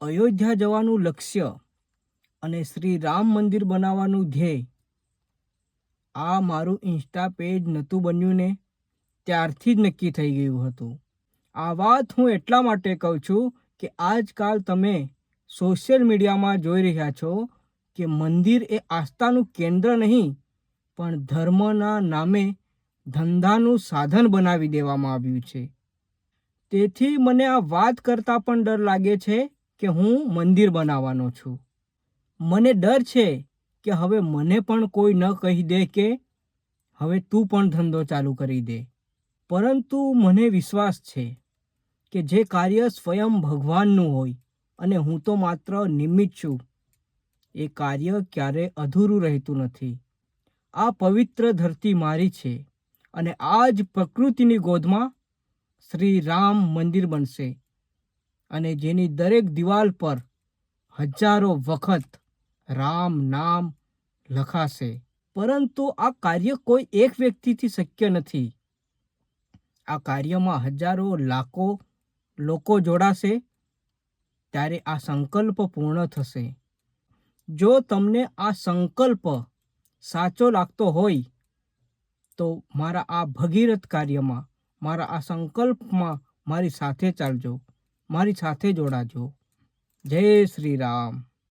અયોધ્યા જવાનું લક્ષ્ય અને શ્રી રામ મંદિર બનાવવાનું ધ્યેય આ મારું ઇન્સ્ટા પેજ નહોતું બન્યું ને ત્યારથી જ નક્કી થઈ ગયું હતું. આ વાત હું એટલા માટે કહું છું કે આજકાલ તમે સોશિયલ મીડિયામાં જોઈ રહ્યા છો કે મંદિર એ આસ્થાનું કેન્દ્ર નહીં પણ ધર્મના નામે ધંધાનું સાધન બનાવી દેવામાં આવ્યું છે. તેથી મને આ વાત કરતાં પણ ડર લાગે છે કે હું મંદિર બનાવવાનો છું. મને ડર છે કે હવે મને પણ કોઈ ન કહી દે કે હવે તું પણ ધંધો ચાલુ કરી દે. પરંતુ મને વિશ્વાસ છે કે જે કાર્ય સ્વયં ભગવાનનું હોય અને હું તો માત્ર નિમિત્ત છું, એ કાર્ય ક્યારે અધૂરું રહેતું નથી. આ પવિત્ર ધરતી મારી છે અને આ જ પ્રકૃતિની ગોદમાં શ્રી રામ મંદિર બનશે અને જેની દરેક દિવાલ પર હજારો વખત રામ નામ લખાશે. પરંતુ આ કાર્ય કોઈ એક વ્યક્તિથી શક્ય નથી. આ કાર્યમાં હજારો લાખો લોકો જોડાશે ત્યારે આ સંકલ્પ પૂર્ણ થશે. જો તમને આ સંકલ્પ સાચો લાગતો હોય તો મારા આ ભગીરથ કાર્યમાં, મારા આ સંકલ્પમાં મારી સાથે ચાલજો, મારી સાથે જોડાજો. જય શ્રી રામ.